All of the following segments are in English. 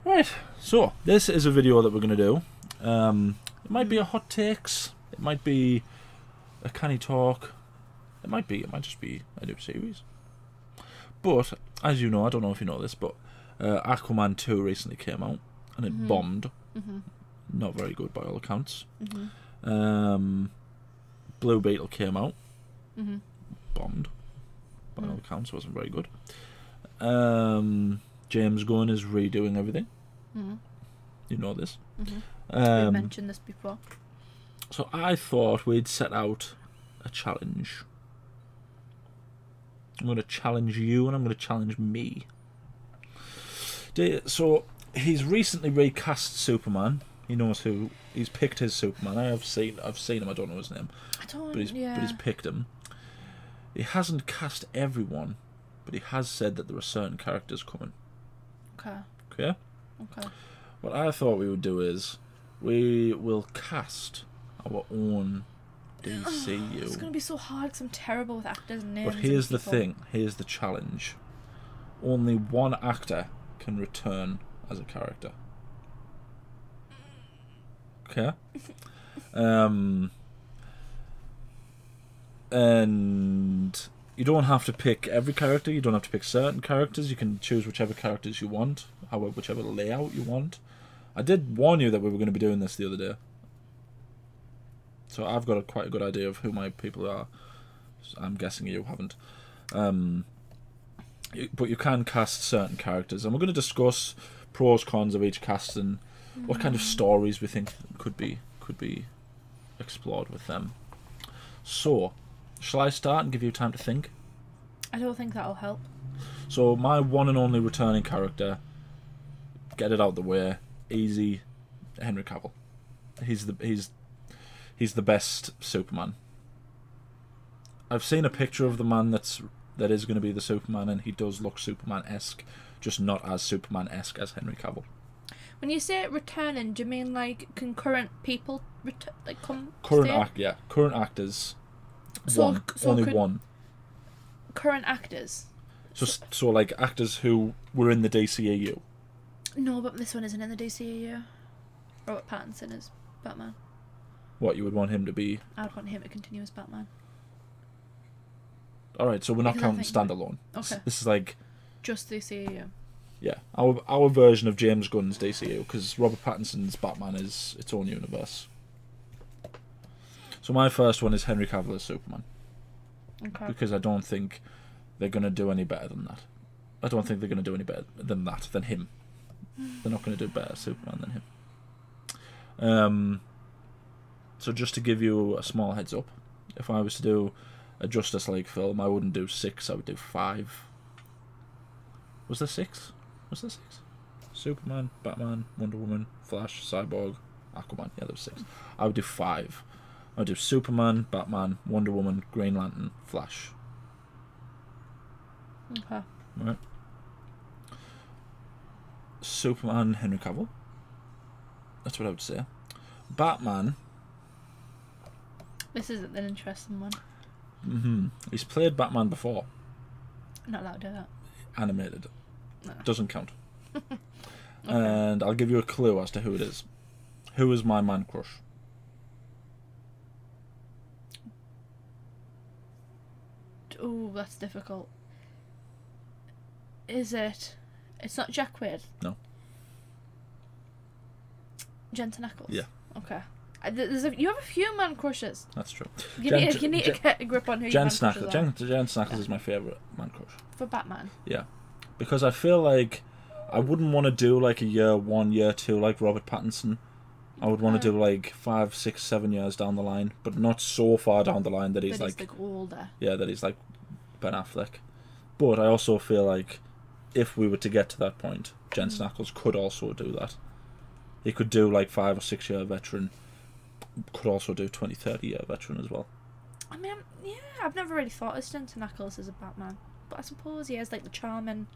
Right, so this is a video that we're going to do. It might be a hot takes, it might be a canny talk, it might just be a new series. But, as you know, I don't know if you know this, but Aquaman 2 recently came out, and it bombed. Not very good by all accounts. Blue Beetle came out, bombed by all accounts, wasn't very good. James Gunn is redoing everything. You know this. We mentioned this before. So I thought we'd set out a challenge. I'm going to challenge you, and I'm going to challenge me. So he's recently recast Superman. He knows who he's picked his Superman. I've seen him. I don't know his name. But he's picked him. He hasn't cast everyone, but he has said that there are certain characters coming. Okay. Okay. Okay. What I thought we would do is we will cast our own DCU. It's going to be so hard because I'm terrible with actors and names. But here's the thing. Here's the challenge. Only one actor can return as a character. Okay. And you don't have to pick every character. You don't have to pick certain characters. You can choose whichever characters you want, whichever layout you want. I did warn you that we were going to be doing this the other day, so I've got quite a good idea of who my people are. I'm guessing you haven't. But you can cast certain characters, and we're going to discuss pros, cons of each cast and what kind of stories we think could be explored with them. So, shall I start and give you time to think? I don't think that'll help. So my one and only returning character, get it out the way, easy, Henry Cavill. He's the best Superman. I've seen a picture of the man that is going to be the Superman, and he does look Superman-esque, just not as Superman-esque as Henry Cavill. When you say returning, do you mean like concurrent people come? Current actors. Only one. Current actors. So like actors who were in the DCEU. No, but this one isn't in the DCEU. Robert Pattinson is Batman. What, you would want him to be? I would want him to continue as Batman. Alright, so we're not counting standalone. Okay. This is like just the DCEU. Yeah, our version of James Gunn's DCU, because Robert Pattinson's Batman is its own universe. So my first one is Henry Cavill as Superman. Okay. Because I don't think they're going to do any better than that. I don't think they're going to do any better than that, than him. They're not going to do better Superman than him. So just to give you a small heads up, if I was to do a Justice League film, I wouldn't do 6, I would do 5. Was there 6? Was there 6? Superman, Batman, Wonder Woman, Flash, Cyborg, Aquaman. Yeah, there was 6. I would do 5. I would do Superman, Batman, Wonder Woman, Green Lantern, Flash. Okay. Right. Superman, Henry Cavill. That's what I would say. Batman. This is an interesting one. He's played Batman before. I'm not allowed to do that. Animated. No. Doesn't count. Okay. And I'll give you a clue as to who it is. Who is my man crush? Oh, that's difficult. Is it? It's not Jack Quaid. No. Jensen Ackles. Yeah. Okay. You have a few man crushes. That's true. You need to get a grip on who your man crushes are. Jensen Ackles is my favourite man crush. For Batman. Yeah. Because I feel like I wouldn't want to do like a year 1, year 2 like Robert Pattinson. I would want to do like 5, 6, 7 years down the line, but not so far down the line that he's like older. Yeah, that he's like Ben Affleck. But I also feel like if we were to get to that point, Jensen Ackles could also do that. He could do like 5 or 6 year veteran. Could also do 20, 30 year veteran as well. I mean, yeah, I've never really thought of Jensen Ackles as a Batman, but I suppose he has like the charming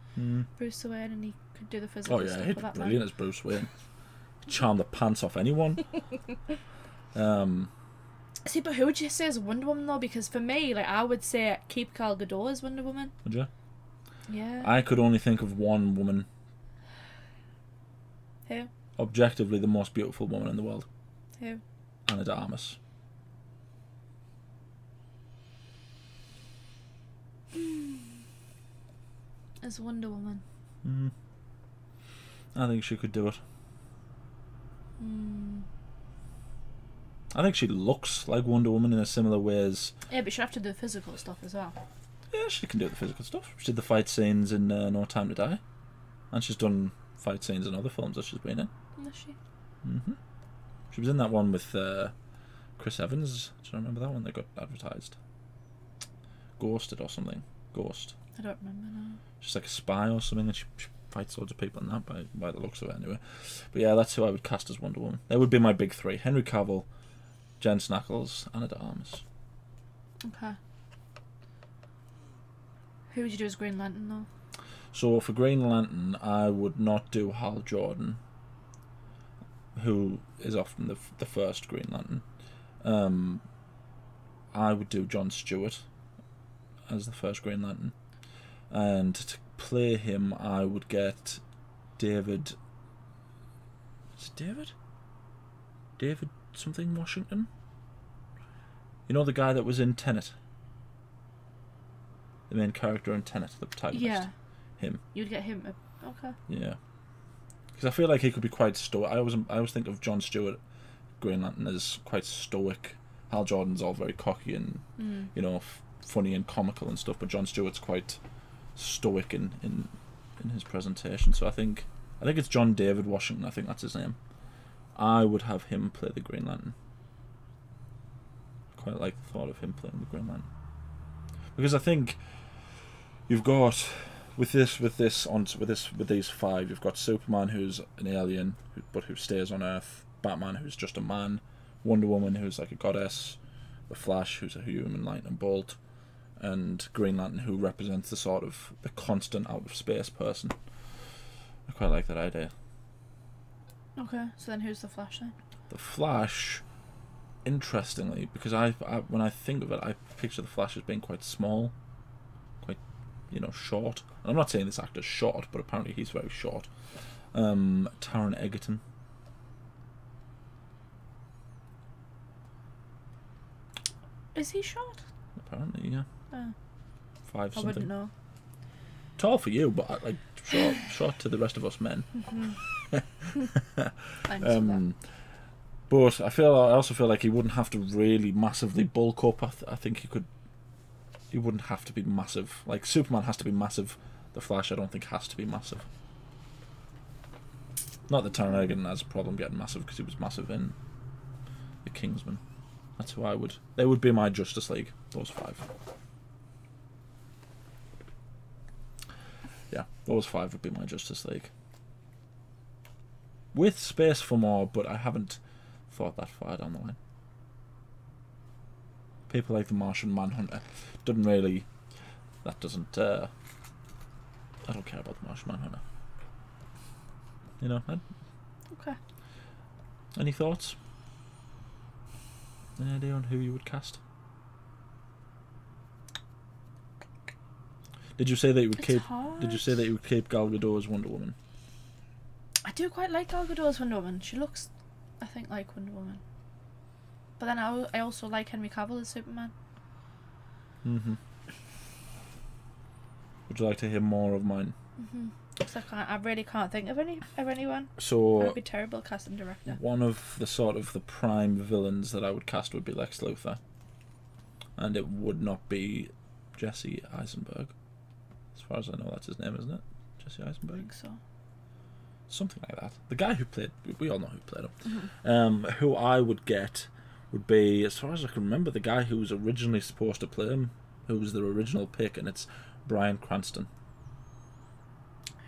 Bruce Wayne, and he could do the physical stuff. Oh yeah, he'd for be Batman. brilliant as Bruce Wayne. Charm the pants off anyone. See, but who would you say is Wonder Woman though? Because for me, like, I would say keep Gal Gadot as Wonder Woman. Would you? Yeah. I could only think of one woman. Who? Objectively, the most beautiful woman in the world. Who? Anna de Armas. As Wonder Woman. I think she could do it. Mm. I think she looks like Wonder Woman in a similar way as... Yeah, but she'd have to do physical stuff as well. Yeah, she can do the physical stuff. She did the fight scenes in No Time to Die. And she's done fight scenes in other films that she's been in. Is she? She was in that one with Chris Evans. Do you remember that one that got advertised? Ghosted or something. Ghost. I don't remember now. She's like a spy or something, and she fights loads of people in that by the looks of it anyway. But yeah, that's who I would cast as Wonder Woman. They would be my big three. Henry Cavill, Jensen Ackles, Anna de Armas. Okay. Who would you do as Green Lantern though? So for Green Lantern, I would not do Hal Jordan, who is often the first Green Lantern. I would do Jon Stewart as the first Green Lantern. And to play him, I would get David... Is it David? David something Washington? You know the guy that was in Tenet? The main character in Tenet, the protagonist. Yeah. Him. You'd get him. Okay. Yeah. Because I feel like he could be quite stoic. I always think of Jon Stewart, Green Lantern, as quite stoic. Hal Jordan's all very cocky and you know, funny and comical and stuff, but Jon Stewart's quite stoic in his presentation. So I think it's John David Washington. I think that's his name. I would have him play the Green Lantern. I quite like the thought of him playing the Green Lantern, because I think you've got with these five, you've got Superman, who's an alien but who stays on Earth, Batman, who's just a man, Wonder Woman, who's like a goddess, the Flash, who's a human lightning bolt, and Green Lantern, who represents the constant out of space person. I quite like that idea. Okay, so then who's the Flash then? The Flash, interestingly, because I when I think of it, I picture the Flash as being quite small, quite, short. And I'm not saying this actor's short, but apparently he's very short. Taron Egerton. Is he short? Apparently, yeah. 5 something. I wouldn't know. Tall for you, but like short to the rest of us men. But I also feel like he wouldn't have to really massively bulk up. I think he wouldn't have to be massive. Like Superman has to be massive. The Flash, I don't think, has to be massive. Not that Taron Egerton has a problem getting massive, because he was massive in The Kingsman. That's who I would. They would be my Justice League. Those 5. Yeah, those 5 would be my Justice League. With space for more, but I haven't thought that far down the line. People like the Martian Manhunter doesn't really. That doesn't. I don't care about the Martian Manhunter. Okay. Any thoughts? Any idea on who you would cast? Did you say that you would keep? Hard. Did you say that you would keep Gal Gadot as Wonder Woman? I do quite like Gal Gadot as Wonder Woman. She looks, I think, like Wonder Woman. But then I also like Henry Cavill as Superman. Would you like to hear more of mine? Because I really can't think of anyone. So I'd be terrible casting director. One of the prime villains that I would cast would be Lex Luther, and it would not be Jesse Eisenberg. As far as I know, that's his name, isn't it? Jesse Eisenberg. I think so. Something like that. The guy who played, we all know who played him. Who I would get would be, as far as I can remember, the guy who was originally supposed to play him, who was the original pick, and it's Bryan Cranston.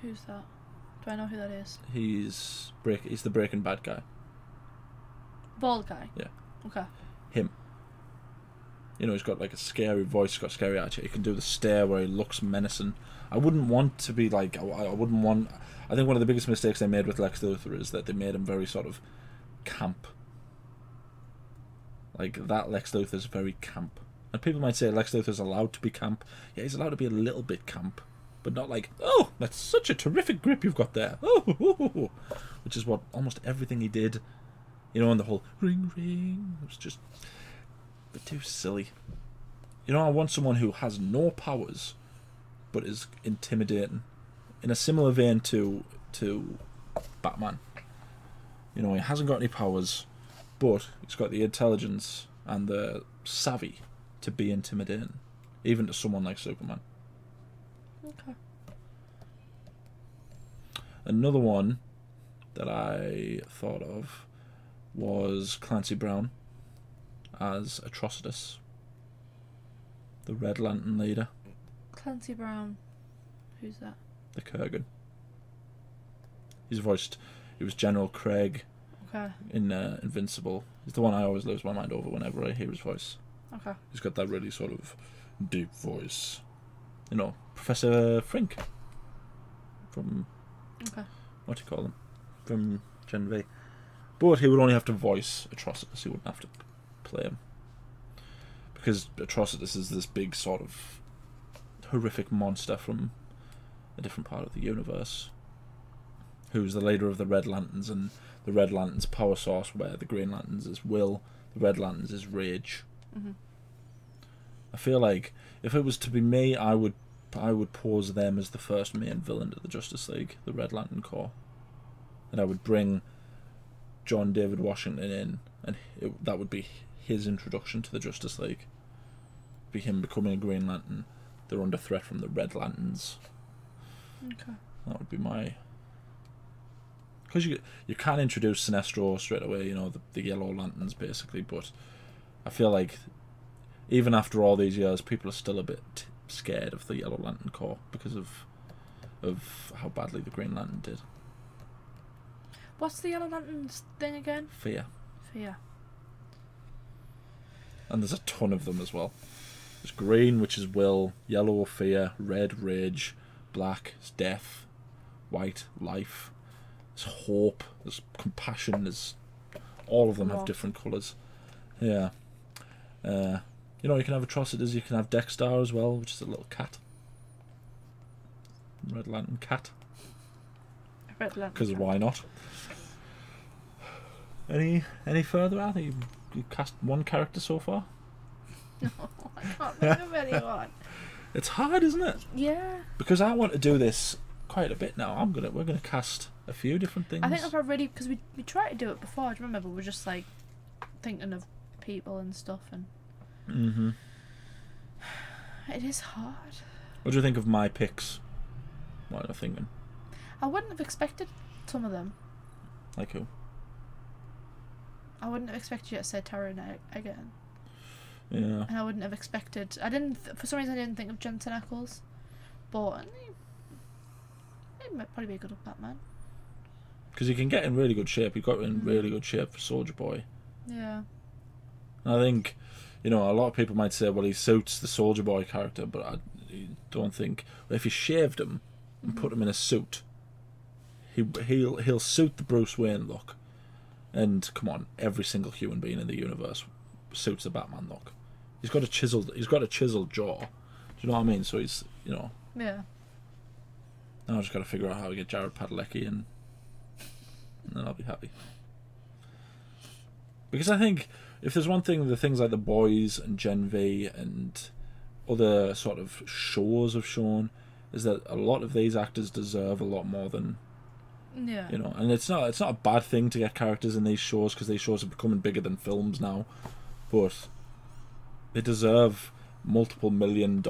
Who's that? Do I know who that is? He's the Breaking Bad guy. Bald guy? Yeah. Okay. Him. He's got like a scary voice, he's got a scary attitude. He can do the stare where he looks menacing. I wouldn't want to be like, I wouldn't want... I think one of the biggest mistakes they made with Lex Luthor is that they made him very sort of camp. Like, that Lex Luthor's very camp. And people might say Lex Luthor's allowed to be camp. Yeah, he's allowed to be a little bit camp, but not like, oh, that's such a terrific grip you've got there. Oh, which is what almost everything he did, you know, and the whole ring ring. It was just a bit too silly. You know, I want someone who has no powers, but is intimidating, in a similar vein to Batman. You know, he hasn't got any powers, but he's got the intelligence and the savvy to be intimidating, even to someone like Superman. Okay. Another one that I thought of was Clancy Brown as Atrocitus, the Red Lantern leader. Clancy Brown. Who's that? The Kurgan. He was General Craig in Invincible. He's the one I always lose my mind over whenever I hear his voice. Okay. He's got that really sort of deep voice. You know, Professor Frink from... Okay. What do you call him? From Gen V. But he would only have to voice Atrocitus. He wouldn't have to play him. Because Atrocitus is this big sort of horrific monster from a different part of the universe, who's the leader of the Red Lanterns, and the Red Lanterns' power source, where the Green Lanterns is will, the Red Lanterns is rage. Mm-hmm. I feel like if it was to be me, I would pose them as the first main villain to the Justice League, the Red Lantern Corps, and I would bring John David Washington in, and that would be his introduction to the Justice League. Be him becoming a Green Lantern. They're under threat from the Red Lanterns. Okay. That would be my... Because you can introduce Sinestro straight away, you know, the Yellow Lanterns, basically, but I feel like even after all these years, people are still a bit scared of the Yellow Lantern Corps because of how badly the Green Lantern did. What's the Yellow Lantern's thing again? Fear. Fear. And there's a ton of them as well. There's green, which is will, yellow, fear, red, rage, black is death, white, life, there's hope, there's compassion, there's... all of them have different colours. Yeah. You know, you can have Atrocitus, you can have Dexter as well, which is a little cat. Red Lantern cat. Red Lantern. Because why not? Any further? I think you cast one character so far. No, I can't think of anyone. It's hard, isn't it? Yeah. Because I want to do this quite a bit now. We're gonna cast a few different things. I think if I really, because we tried to do it before. Do you remember? We were just like thinking of people and stuff, and it is hard. What do you think of my picks? What am I thinking? I wouldn't have expected some of them. Like who? I wouldn't have expected you to say Tara again. Yeah. And I wouldn't have expected... for some reason I didn't think of Jensen Ackles. But he might probably be a good Batman. Because he can get in really good shape. He got in really good shape for Soldier Boy. Yeah. And I think, you know, a lot of people might say, well, he suits the Soldier Boy character, but I don't think... If you shaved him and put him in a suit, he'll suit the Bruce Wayne look. And come on, every single human being in the universe suits the Batman look. He's got a chiseled jaw. Do you know what I mean? So he's, you know. Yeah. Now I just got to figure out how to get Jared Padalecki and then I'll be happy. Because I think if there's one thing, the things like The Boys and Gen V and other sort of shows have shown is that a lot of these actors deserve a lot more than. Yeah. You know, and it's not a bad thing to get characters in these shows because these shows are becoming bigger than films now, but they deserve multiple $1 million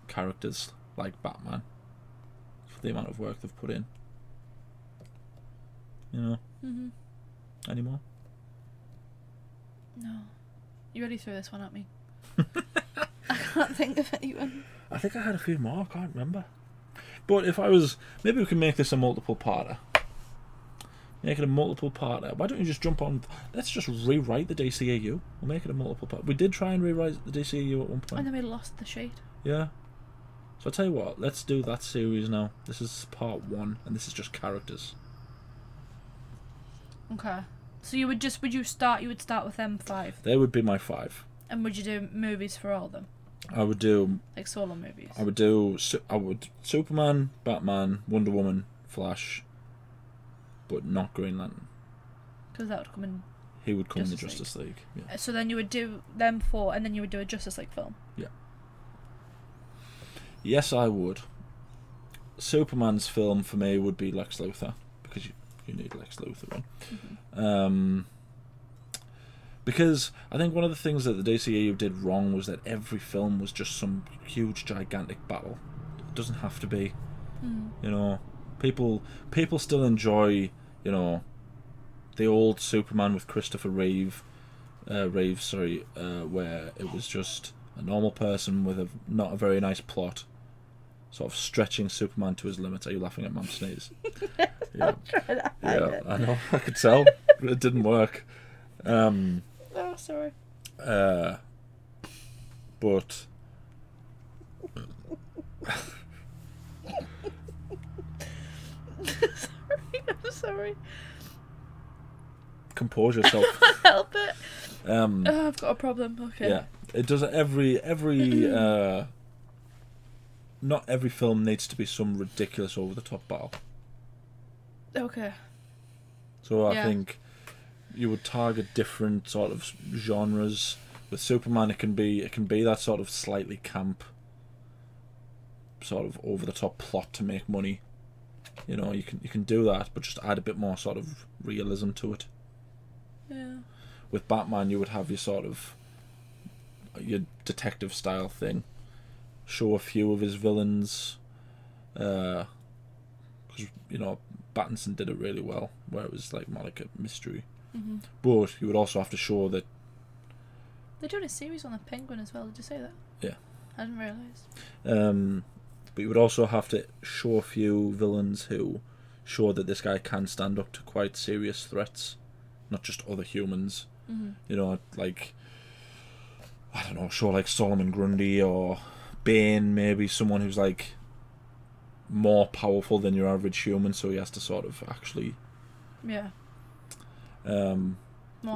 characters like Batman for the amount of work they've put in. You know. Any more? No. You already threw this one at me. I can't think of anyone. I think I had a few more. I can't remember. But if I was, maybe we can make this a multiple parter. Make it a multiple parter. Why don't you just jump on? Let's just rewrite the DCEU. We'll make it a multiple part. We did try and rewrite the DCEU at one point. And then we lost the sheet. Yeah. So I'll tell you what. Let's do that series now. This is part 1, and this is just characters. Okay. So you would start with them 5. They would be my 5. And would you do movies for all of them? I would do. Like solo movies. I would Superman, Batman, Wonder Woman, Flash, but not Green Lantern. Because that would come in. He would come in the Justice League. Yeah. So then you would do them 4, and then you would do a Justice League film. Yeah. Yes, I would. Superman's film for me would be Lex Luthor, because you need Lex Luthor on. Mm-hmm. Because I think one of the things that the DCEU did wrong was that every film was just some huge, gigantic battle. It doesn't have to be. Mm. You know, people still enjoy, you know, the old Superman with Christopher Reeve, where it was just a normal person with not a very nice plot, sort of stretching Superman to his limits. Are you laughing at Mum Sneeze? Yeah, yeah, I know. I could tell. But it didn't work. Oh, sorry. But I'm sorry. Compose yourself. Help it. Oh, I've got a problem. Okay. Yeah, it does. Every not every film needs to be some ridiculous over the top battle. Okay. So I think you would target different sort of genres. With Superman, it can be that sort of slightly camp, sort of over the top plot to make money. You know, you can do that, but just add a bit more sort of realism to it. Yeah. With Batman, you would have your detective style thing. Show a few of his villains, because you know Pattinson did it really well, where it was like more like a mystery. Mm-hmm. But you would also have to show that they're doing a series on the Penguin as well. Did you say that? Yeah. I didn't realise. But you would also have to show a few villains who show that this guy can stand up to quite serious threats, not just other humans. Mm-hmm. You know, like, I don't know, show like Solomon Grundy or Bane, maybe someone who's like more powerful than your average human, so he has to sort of actually more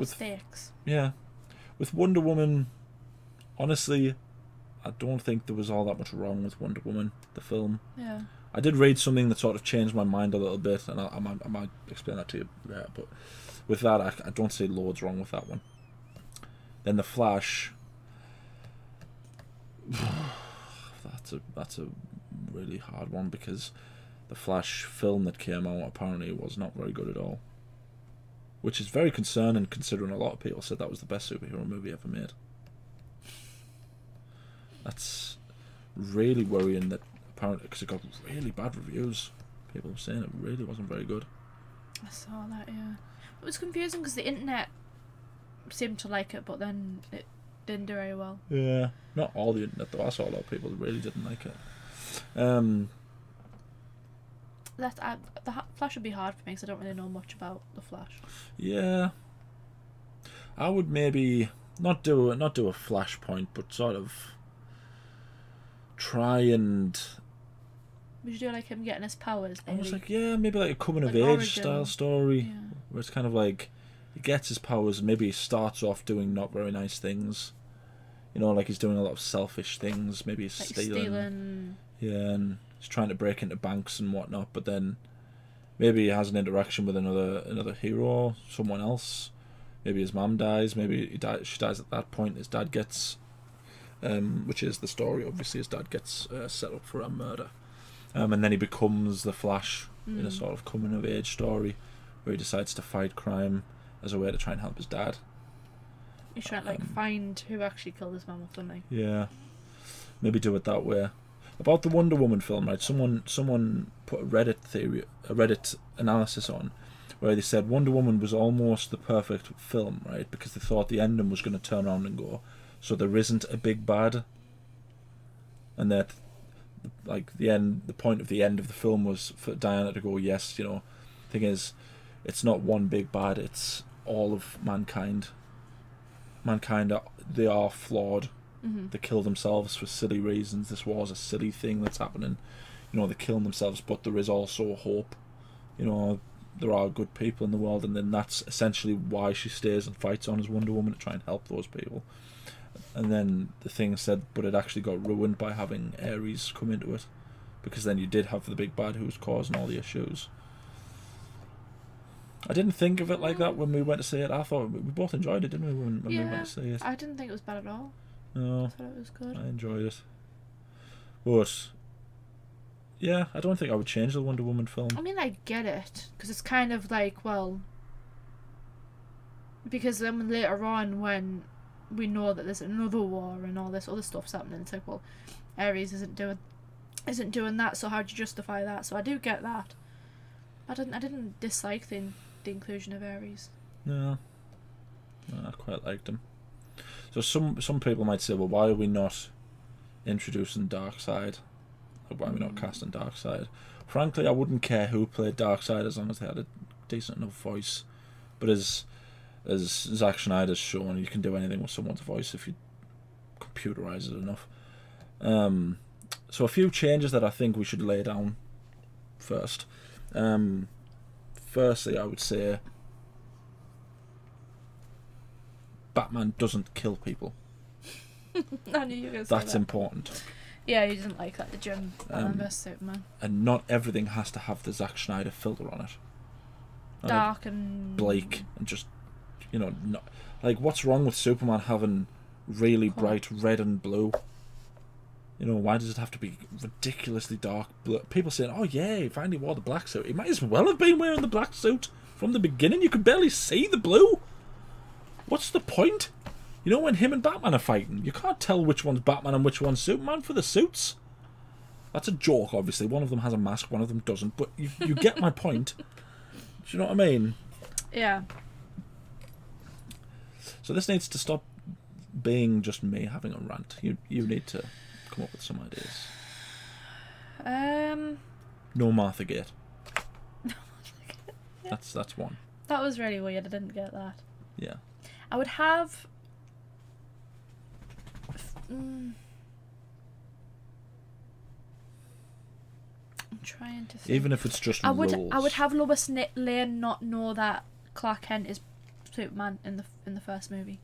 stakes. Yeah. With Wonder Woman, honestly, I don't think there was all that much wrong with Wonder Woman, the film. Yeah. I did read something that sort of changed my mind a little bit, and I might explain that to you. Yeah, but with that, I don't see loads wrong with that one. Then The Flash. That's a really hard one, because the Flash film that came out apparently was not very good at all. Which is very concerning, considering a lot of people said that was the best superhero movie ever made. That's really worrying, that apparently, because it got really bad reviews. People were saying it really wasn't very good. I saw that, yeah. It was confusing because the internet seemed to like it, but then it didn't do very well. Yeah, not all the internet though. I saw a lot of people that really didn't like it. The Flash would be hard for me because I don't really know much about the Flash. Yeah, I would maybe not do a Flashpoint, but sort of try and. Would you do like him getting his powers? I was like, yeah, maybe like a coming of age origin style story, Yeah. where it's kind of like he gets his powers, and maybe he starts off doing not very nice things. You know, like he's doing a lot of selfish things. Maybe he's Like stealing. Yeah, and he's trying to break into banks and whatnot. But then maybe he has an interaction with another hero, someone else. Maybe his mum dies. Maybe she dies at that point. His dad gets, which is the story. Obviously, his dad gets set up for a murder. And then he becomes the Flash in a sort of coming of age story, where he decides to fight crime as a way to try and help his dad. He's trying to like find who actually killed his mum or something. Yeah, maybe do it that way. About the Wonder Woman film, right? Someone put a Reddit analysis on, where they said Wonder Woman was almost the perfect film, right? Because they thought the ending was going to turn around and go, so there isn't a big bad, and that. Like the point of the end of the film was for Diana to go, yes, you know, thing is, it's not one big bad, it's all of mankind. They are flawed. Mm-hmm. They kill themselves for silly reasons. This was a silly thing that's happening. You know, they're killing themselves, but there is also hope. You know, there are good people in the world, and then that's essentially why she stays and fights on as Wonder Woman, to try and help those people. And then the thing said, but it actually got ruined by having Ares come into it, because then you did have the big bad who was causing all the issues. I didn't think of it like that when we went to see it. I thought we both enjoyed it, didn't we, when we went to see it? I didn't think it was bad at all. No, I thought it was good. I enjoyed it. But yeah, I don't think I would change the Wonder Woman film. I mean, I get it, because it's kind of like, well, because then later on when we know that there's another war and all this other stuff's happening, it's like, well, Ares isn't doing that, so how'd you justify that? So I do get that. I didn't dislike the inclusion of Ares. No, I quite liked him. So some people might say, well, why are we not introducing Darkseid? Or why are we not casting Darkseid? Frankly, I wouldn't care who played Darkseid as long as they had a decent enough voice. But as Zack Snyder's shown, you can do anything with someone's voice if you computerize it enough. So a few changes that I think we should lay down first. Firstly, I would say Batman doesn't kill people. I knew you were going to say That's that. important. Yeah, you didn't like that, did you? Batman vs Superman. And not everything has to have the Zack Snyder filter on it. Dark and Blake and just, not like, what's wrong with Superman having really bright red and blue? Why does it have to be ridiculously dark blue? People saying, oh yeah, he finally wore the black suit. He might as well have been wearing the black suit from the beginning. You could barely see the blue. What's the point? When him and Batman are fighting, you can't tell which one's Batman and which one's Superman for the suits. That's a joke, obviously. One of them has a mask, one of them doesn't. But you get my point. Do you know what I mean? Yeah. So this needs to stop being just me having a rant. You need to come up with some ideas. No Martha Gate. Yeah. That's one. That was really weird. I didn't get that. Yeah. I would have. I'm trying to think. Even if it's just rules. I would have Lois Lane not know that Clark Kent is Superman in the first movie.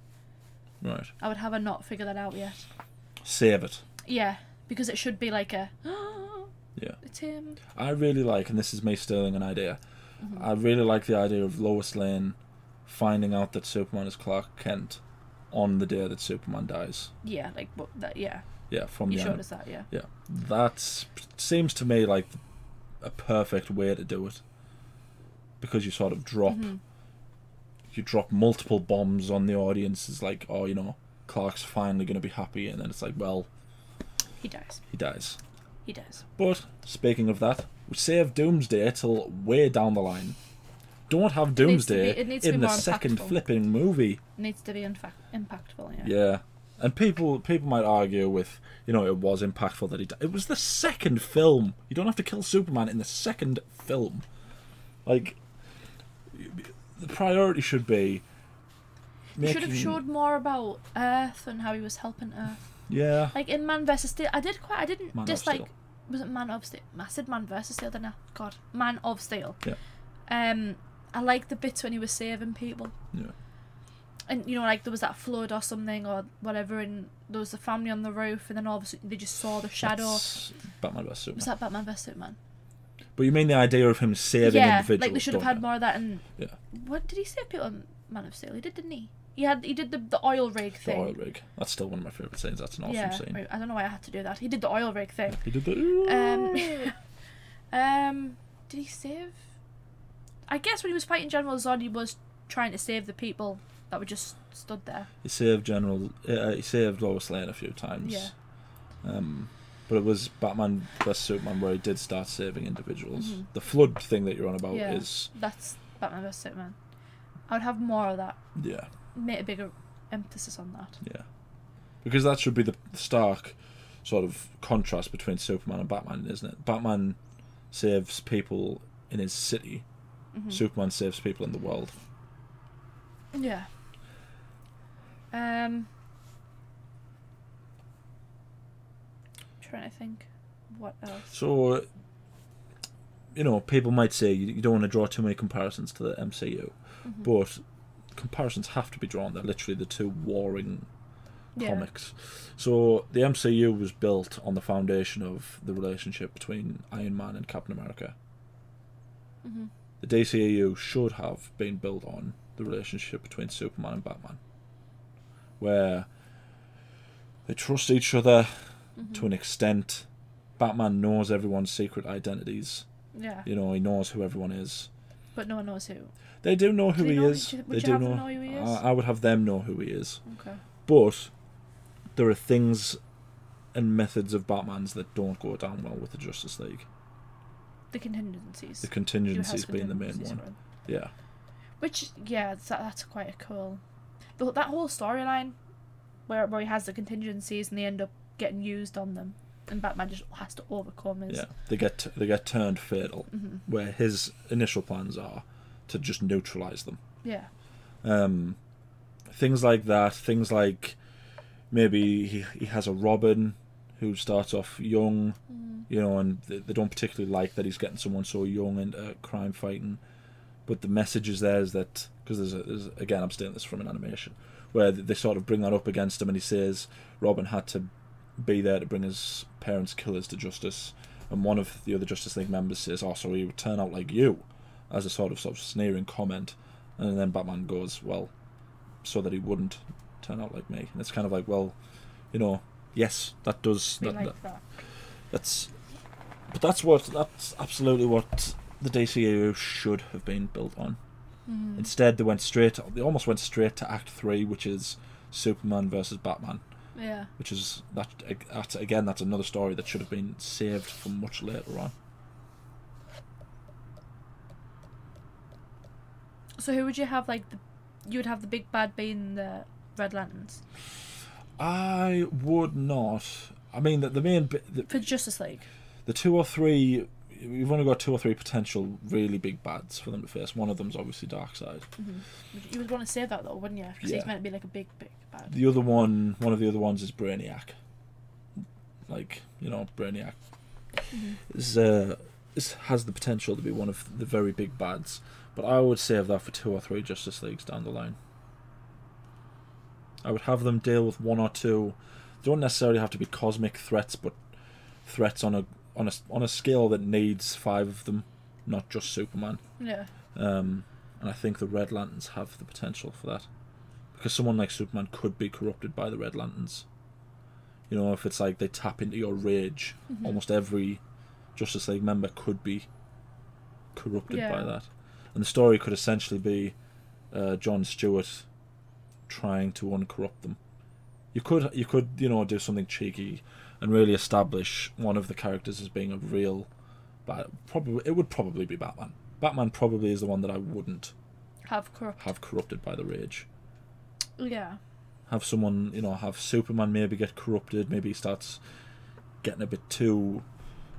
Right. I would have her not figure that out yet. Save it. Yeah, because it should be like a. Yeah. It's him. I really like, and this is me stealing an idea. Mm-hmm. I really like the idea of Lois Lane finding out that Superman is Clark Kent on the day that Superman dies. Yeah, like that. Yeah. Yeah, from you showed us that. Yeah. Yeah, that seems to me like a perfect way to do it, because you sort of drop. Mm-hmm. You drop multiple bombs on the audience. It's like, oh, Clark's finally going to be happy, and then it's like, well, he dies. He dies. He does. But speaking of that, we save Doomsday till way down the line. Don't have Doomsday in the second flipping movie. It needs to be impactful. Yeah. Yeah, and people might argue with, it was impactful that he died. It was the second film. You don't have to kill Superman in the second film. Like, the priority should be. You should have showed more about Earth and how he was helping Earth. Yeah. Like in Man vs Steel, I didn't Man dislike. Was it Man of Steel? I said Man vs Steel, didn't I? God, Man of Steel. Yeah. I liked the bits when he was saving people. Yeah. And like there was that flood or something or whatever, and there was a family on the roof, and then all of a sudden they just saw the shadow. That's Batman vs Superman. Was that Batman vs Superman? But you mean the idea of him saving individuals? Like they should have had more of that. And yeah. What did he save people in Man of Steel? He did, didn't he? He did the oil rig thing. The oil rig. That's still one of my favourite scenes. That's an awesome scene. Right. I don't know why I had to do that. He did the oil rig thing. He did the. Did he save? I guess when he was fighting General Zod, he was trying to save the people that were just stood there. He saved he saved Lois Lane a few times. Yeah. But it was Batman vs Superman where he did start saving individuals. Mm-hmm. The flood thing that you're on about is. That's Batman vs Superman. I would have more of that. Yeah. Make a bigger emphasis on that. Yeah. Because that should be the stark sort of contrast between Superman and Batman, isn't it? Batman saves people in his city. Mm-hmm. Superman saves people in the world. Yeah. Trying to think what else. So, people might say you don't want to draw too many comparisons to the MCU, mm-hmm. but comparisons have to be drawn. They're literally the two warring comics. So the MCU was built on the foundation of the relationship between Iron Man and Captain America. Mm-hmm. The DCEU should have been built on the relationship between Superman and Batman, where they trust each other to an extent. Batman knows everyone's secret identities. Yeah. You know, he knows who everyone is. But no one knows who. They do know who he is. Would you have them know who he is? I would have them know who he is. Okay. But there are things and methods of Batman's that don't go down well with the Justice League. The contingencies. The contingencies being the main one. Right? Yeah. Which, yeah, that's quite a cool... That whole storyline where he has the contingencies and they end up getting used on them, and Batman just has to overcome his... Yeah, they get turned fatal, where his initial plans are to just neutralise them. Yeah. Things like that, things like maybe he has a Robin who starts off young, you know, and they don't particularly like that he's getting someone so young into crime fighting. But the message is there is that, because there's again, I'm stealing this from an animation, where they sort of bring that up against him, and he says Robin had to be there to bring his parents' killers to justice, and one of the other Justice League members says, "Oh, so he would turn out like you," as a sort of sneering comment, and then Batman goes, "Well, so that he wouldn't turn out like me." And it's kind of like, well, you know, yes, that does. That's absolutely what the DCEU should have been built on. Instead, they almost went straight to Act 3, which is Superman versus Batman. Yeah. Which is that's another story that should have been saved for much later on. So who would you have, like, you would have the big bad being the Red Lanterns? I would not. I mean, the main for Justice League. The 2 or 3, we've only got 2 or 3 potential really big bads for them to face. One of them's obviously Darkseid. You would want to save that though, wouldn't you? Because he's meant to be like a big bad. The other one of the other ones is Brainiac. Like, you know, Brainiac has the potential to be one of the very big bads. But I would save that for 2 or 3 Justice Leagues down the line. I would have them deal with 1 or 2. They don't necessarily have to be cosmic threats, but threats on a scale that needs 5 of them, not just Superman. Yeah. And I think the Red Lanterns have the potential for that, because someone like Superman could be corrupted by the Red Lanterns. You know, if it's like they tap into your rage, almost every Justice League member could be corrupted by that. And the story could essentially be Jon Stewart trying to uncorrupt them. You could do something cheeky and really establish one of the characters as being a real bad. It would probably be Batman. Batman probably is the one that I wouldn't have corrupted by the rage. Yeah. Have someone, have Superman maybe get corrupted. Maybe he starts getting a bit too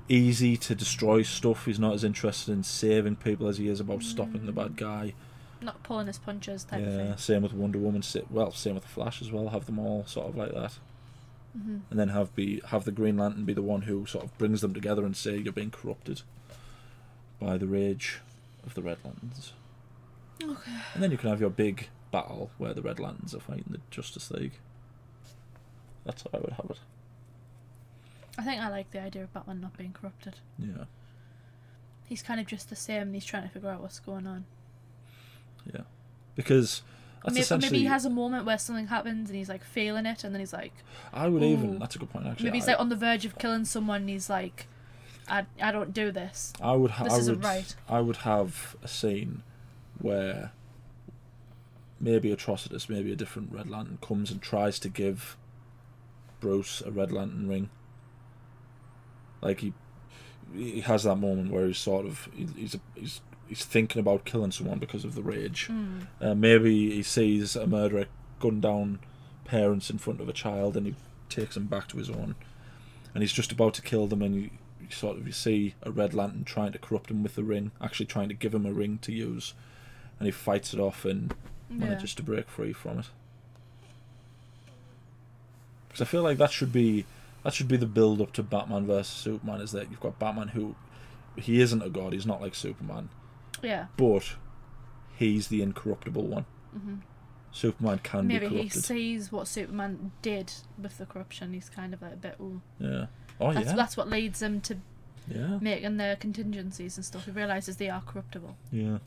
easy to destroy stuff. He's not as interested in saving people as he is about stopping the bad guy. Not pulling his punches type of thing. Yeah, same with Wonder Woman. Same with the Flash as well. Have them all sort of like that. And then have the Green Lantern be the one who sort of brings them together and say you're being corrupted by the rage of the Red Lanterns. Okay. And then you can have your big battle where the Red Lanterns are fighting the Justice League. That's how I would have it. I think I like the idea of Batman not being corrupted. Yeah. He's kind of just the same and he's trying to figure out what's going on. Yeah. Because maybe he has a moment where something happens and he's like feeling it, and then he's like, that's a good point actually. Maybe he's like on the verge of killing someone and he's like, I don't do this. This isn't right. I would have a scene where maybe Atrocitus, maybe a different Red Lantern, comes and tries to give Bruce a Red Lantern ring. Like he has that moment where he's sort of he's thinking about killing someone because of the rage. Maybe he sees a murderer gun down parents in front of a child and he takes them back to his own, and he's just about to kill them, and you see a Red Lantern trying to corrupt him with the ring, actually trying to give him a ring to use, and he fights it off and manages to break free from it. Because I feel like that should be the build up to Batman versus Superman, is that you've got Batman who, he isn't a god, he's not like Superman. Yeah. But he's the incorruptible one. Superman can maybe be he corrupted. sees what Superman did with the corruption. He's kind of like a bit, ooh. Yeah. Oh, yeah. That's what leads him to making their contingencies and stuff. He realises they are corruptible. Yeah.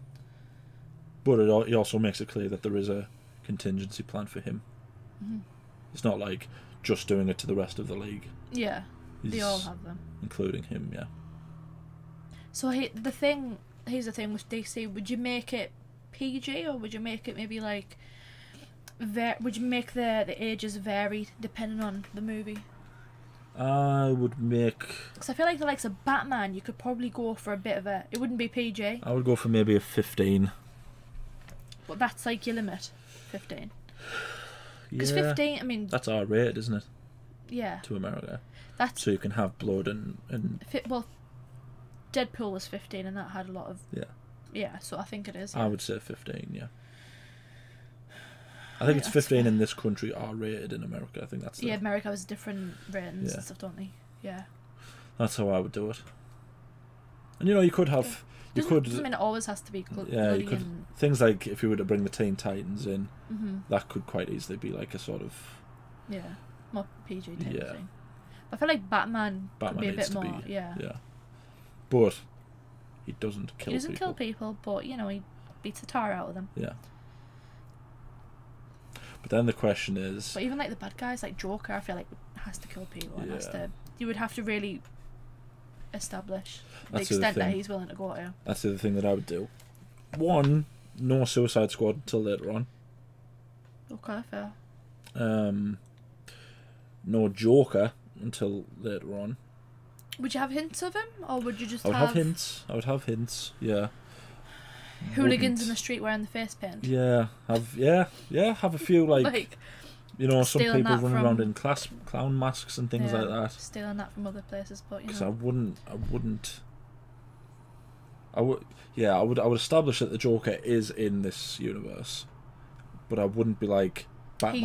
But he also makes it clear that there is a contingency plan for him. Mm-hmm. It's not like just doing it to the rest of the league. Yeah, they all have them. Including him, yeah. So here's the thing with DC. Would you make it PG, or would you make it maybe like... would you make the ages varied depending on the movie? I would make... Because I feel like the likes of Batman, you could probably go for a bit of a... It wouldn't be PG. I would go for maybe a 15. But that's like your limit, 15. Because Yeah. 15, I mean... That's R-rated, isn't it? Yeah. To America. That's... So you can have blood and... Well, Deadpool was 15 and that had a lot of... Yeah. Yeah, so I think it is. Yeah. I would say 15, yeah. I think it's 15 in this country, R-rated in America. I think that's Yeah, America has different ratings and stuff, don't they? Yeah. That's how I would do it. And you could have... Doesn't mean it always has to be yeah, you could... Things like, if you were to bring the Teen Titans in, that could quite easily be like a sort of... Yeah, more PG type of thing. I feel like Batman could be a bit more, yeah. But he doesn't kill people. He doesn't kill people, but, he beats the tar out of them. Yeah. But then the question is... But even like the bad guys, like Joker, I feel like has to kill people. And you would have to really establish the extent that he's willing to go to. That's the other thing that I would do. One, no Suicide Squad until later on. Okay, fair. No Joker until later on. Would you have hints of him, or would you just I would have hints, yeah. Hooligans in the street wearing the face paint? Yeah, have a few like some people running around in clown masks and things like that. Stealing that from other places, but because I would establish that the Joker is in this universe, but I wouldn't be like Batman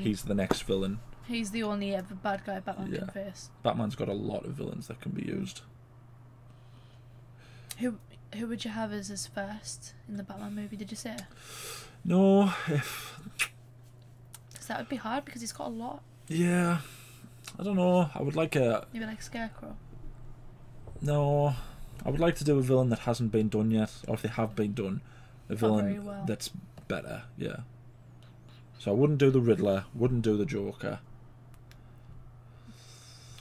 he's the next villain. He's the only ever bad guy Batman can face. Batman's got a lot of villains that can be used. Who would you have as his first in the Batman movie, did you say? No, because that would be hard because he's got a lot. Yeah. I don't know. I would like maybe like Scarecrow. No. I would like to do a villain that hasn't been done yet, or if they have been done, a villain that's better, yeah. So I wouldn't do the Riddler, wouldn't do the Joker.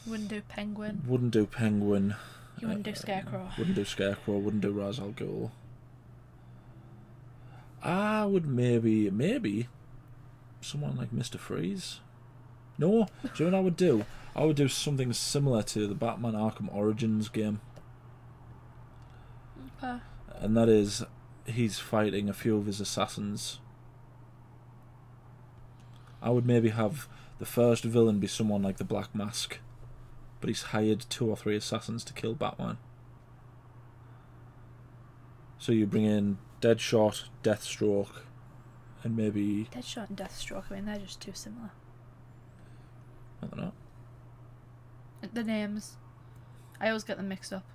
Wouldn't do Penguin. Wouldn't do Penguin. You wouldn't do Scarecrow. Wouldn't do Scarecrow. Wouldn't do Ra's al Ghul. I would maybe someone like Mr. Freeze. No, do you know what I would do? I would do something similar to the Batman Arkham Origins game. Okay. And that is, he's fighting a few of his assassins. I would maybe have the first villain be someone like the Black Mask, but he's hired 2 or 3 assassins to kill Batman. So you bring in Deadshot, Deathstroke, and maybe... Deadshot and Deathstroke, I mean, they're just too similar. I don't know. The names, I always get them mixed up.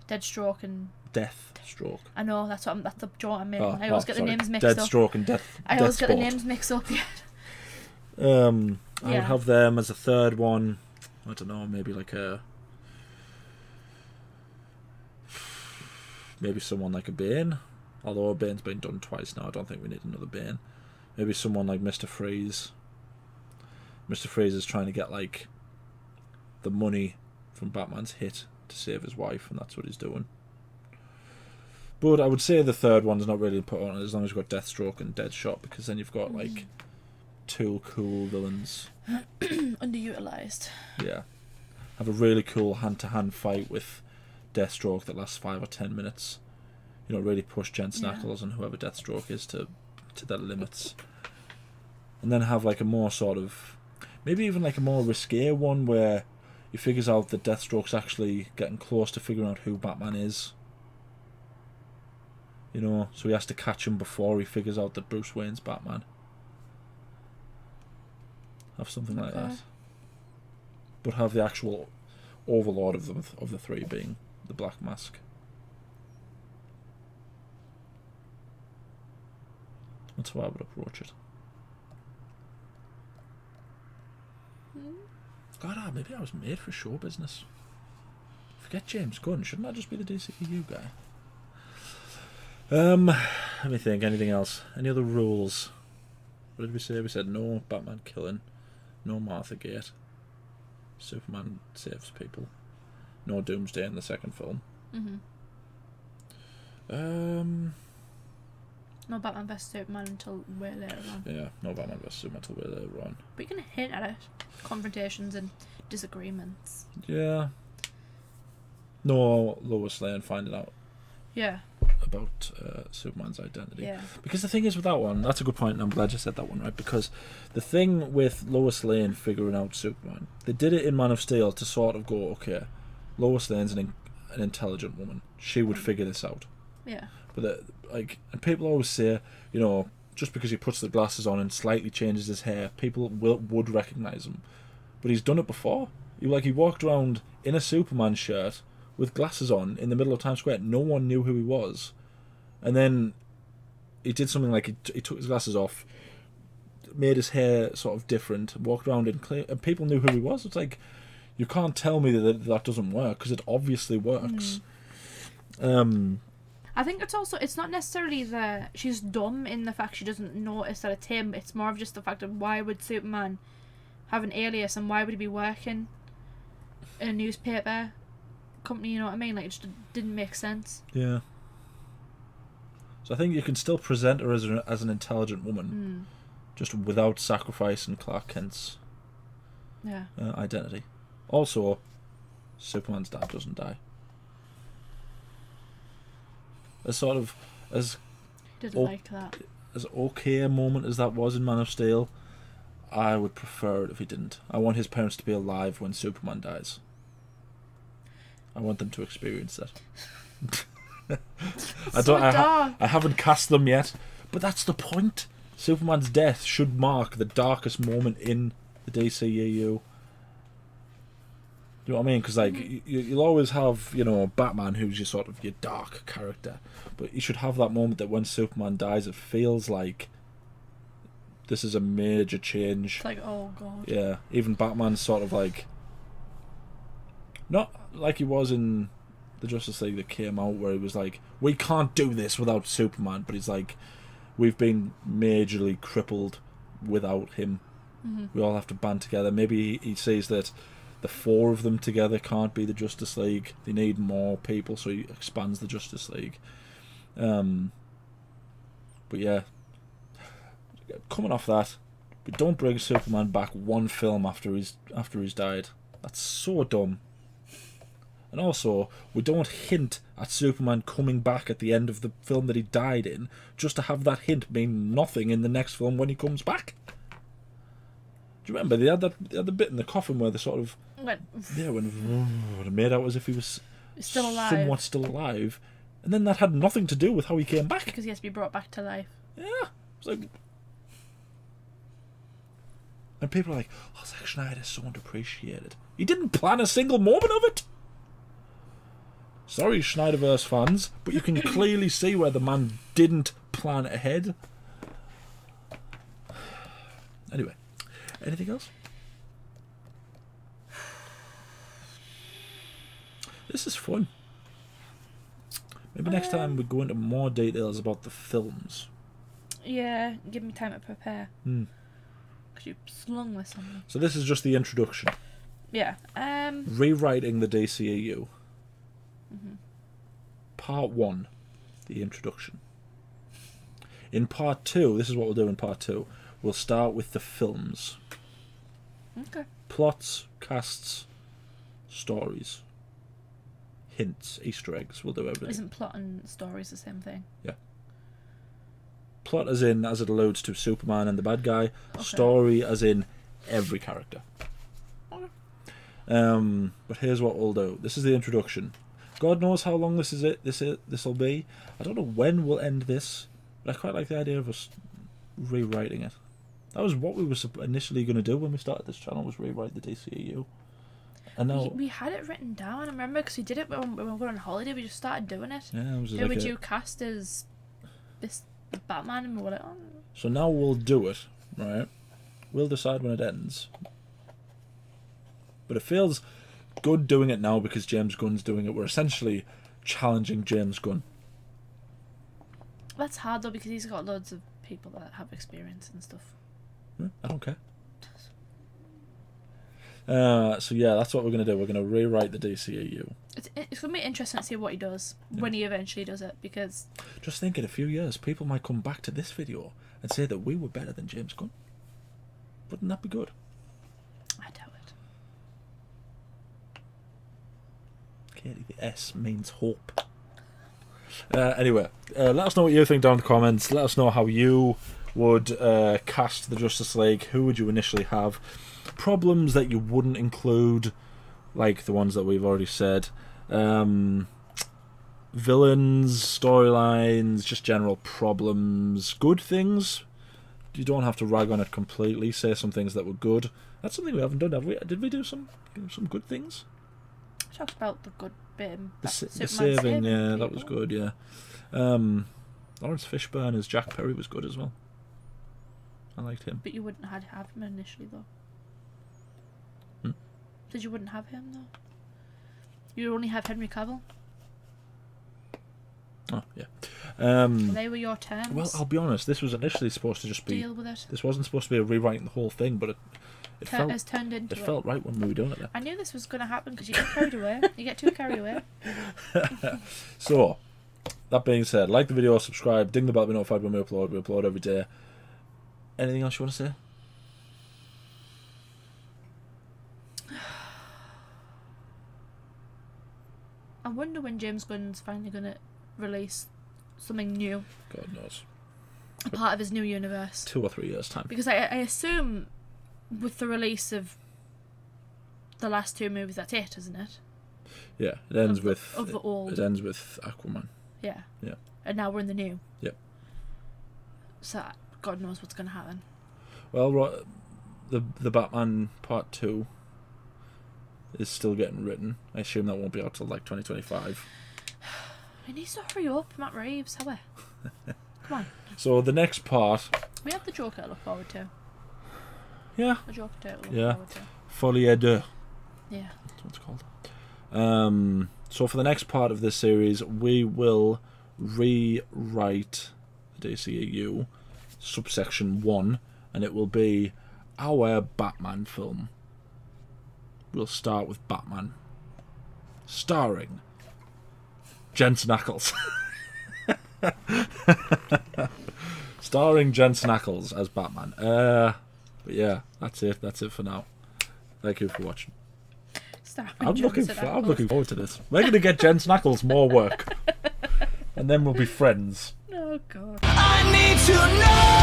Deathstroke and... Deathstroke. I know, that's the joint I'm in. I always get the names mixed up. Deathstroke and I always get the names mixed up, yeah. I would have them as a third one. I don't know, maybe like maybe someone like a Bane. Although Bane's been done twice now, I don't think we need another Bane. Maybe someone like Mr. Freeze. Mr. Freeze is trying to get like the money from Batman's hit to save his wife, and that's what he's doing. But I would say the third one's not really put on as long as you've got Deathstroke and Deadshot, because then you've got like 2 cool villains. Underutilized. Yeah. Have a really cool hand-to-hand fight with Deathstroke that lasts 5 or 10 minutes. Really push Jensen Ackles and whoever Deathstroke is to their limits. And then have like a more sort of... Maybe even like a more risque one where he figures out that Deathstroke's actually getting close to figuring out who Batman is. So he has to catch him before he figures out that Bruce Wayne's Batman. Have something like that. But have the actual overlord of the 3 being the Black Mask. That's how I would approach it. God, maybe I was made for show business. Forget James Gunn. Shouldn't I just be the DCEU guy? Let me think. Anything else? Any other rules? What did we say? We said no Batman killing, no Martha Gate, Superman saves people, no Doomsday in the second film. No Batman vs Superman until way later on. Yeah, no Batman vs Superman until way later on. But you can hint at it. Confrontations and disagreements. Yeah. No Lois Lane finding out. Yeah. About Superman's identity. Yeah. Because the thing is with that one, that's a good point, and I'm glad you said that one, right? Because the thing with Lois Lane figuring out Superman, they did it in Man of Steel to sort of go, okay, Lois Lane's an intelligent woman. She would figure this out. Yeah. But and people always say, you know, just because he puts the glasses on and slightly changes his hair, people would recognise him. But he's done it before. He walked around in a Superman shirt with glasses on in the middle of Times Square. No one knew who he was. And then he did something like he took his glasses off, made his hair sort of different, walked around and people knew who he was. It's like, you can't tell me that doesn't work, because it obviously works. I think it's not necessarily that she's dumb in the fact she doesn't notice that it's him. It's more of just the fact of why would Superman have an alias, and why would he be working in a newspaper company, you know what I mean? Like, it just didn't make sense. Yeah. So I think you can still present her as an intelligent woman, just without sacrificing Clark Kent's identity. Also, Superman's dad doesn't die. Like that. As okay a moment as that was in Man of Steel, I would prefer it if he didn't. I want his parents to be alive when Superman dies. I want them to experience that. I haven't cast them yet, but that's the point. Superman's death should mark the darkest moment in the DCEU. Do you know what I mean? Because you'll always have, you know, Batman, who's your sort of your dark character, but you should have that moment that when Superman dies, it feels like this is a major change. It's like, oh god. Yeah, even Batman's sort of like, not like he was in the Justice League that came out, where he was like, we can't do this without Superman, but he's like, we've been majorly crippled without him. We all have to band together. Maybe he sees that the four of them together can't be the Justice League. They need more people, so he expands the Justice League. But yeah, coming off that, we don't bring Superman back one film after he's died. That's so dumb. And also, we don't hint at Superman coming back at the end of the film that he died in, just to have that hint mean nothing in the next film when he comes back. Do you remember they had the bit in the coffin where they sort of when it made out as if he was still alive, somewhat still alive, and then that had nothing to do with how he came back, because he has to be brought back to life. Yeah, it's like, and people are like, "Oh, Zack Snyder's so underappreciated. He didn't plan a single moment of it." Sorry, Snyderverse fans, but you can clearly see where the man didn't plan ahead. Anyway, anything else? This is fun. Maybe next time we go into more details about the films. Yeah, give me time to prepare. Because you slung this on me. So this is just the introduction. Yeah. Rewriting the DCEU. Part 1, the introduction. In Part 2, this is what we'll do in Part 2. We'll start with the films. Okay. Plots, casts, stories, hints, Easter eggs. We'll do everything. Isn't plot and stories the same thing? Yeah. Plot as in, as it alludes to Superman and the bad guy. Okay. Story as in every character. Okay. But here's what we'll do. This is the introduction. God knows how long this'll be. I don't know when we'll end this, but I quite like the idea of us rewriting it. That was what we were initially going to do when we started this channel, was rewrite the DCEU. And now we had it written down, I remember, because we did it when we were on holiday. We just started doing it. Yeah, it was Who would you cast as this Batman, and we were like, oh. So now we'll do it, right? We'll decide when it ends. But it feels good doing it now because James Gunn's doing it. We're essentially challenging James Gunn. That's hard though because he's got loads of people that have experience and stuff. I don't care. So yeah, that's what we're going to do. We're going to rewrite the DCEU. It's going to be interesting to see what he does when he eventually does it, because... Just think in a few years, people might come back to this video and say that we were better than James Gunn. Wouldn't that be good? I doubt it. Katie, the S means hope. Anyway, let us know what you think down in the comments. Let us know how you would cast the Justice League. Who would you initially have? Problems that you wouldn't include, like the ones that we've already said. Villains, storylines, just general problems. Good things. You don't have to rag on it completely. Say some things that were good. That's something we haven't done, have we? Did we do some good things? I talked about the good bit. The saving, yeah, people. that was good, yeah. Lawrence Fishburne as Jack Perry was good as well. I liked him. But you wouldn't have him initially, though. Did you wouldn't have him, though? You only have Henry Cavill? Oh, yeah. They were your terms. Well, I'll be honest, this was initially supposed to just be... Deal with it. This wasn't supposed to be a rewriting the whole thing, but it has turned into it felt right when we were doing it then. I knew this was going to happen because you get carried away. You get too carried away. So, that being said, like the video, subscribe, ding the bell to be notified when we upload. We upload every day. Anything else you want to say? I wonder when James Gunn's finally going to release something new. God knows. A part of his new universe. 2 or 3 years' time. Because I assume with the release of the last 2 movies, that's it, isn't it? Yeah, it ends of with... the old. It ends with Aquaman. Yeah. Yeah. And now we're in the new. Yep. So, God knows what's going to happen. Well, the Batman Part 2 is still getting written. I assume that won't be out till like 2025. He needs to hurry up, Matt Reeves. How Come on. So the next part... We have the Joker to look forward to. Yeah. The Joker to look forward to. Folie à deux. Yeah. That's what it's called. So for the next part of this series, we will rewrite the DCEU, subsection 1, and it will be our Batman film. We'll start with Batman, starring Jensen Ackles. Starring Jensen Ackles as Batman. But yeah, that's it. That's it for now. Thank you for watching. I'm looking forward to this. We're going to get Jensen Ackles more work. And then we'll be friends. Oh, God. I need to know.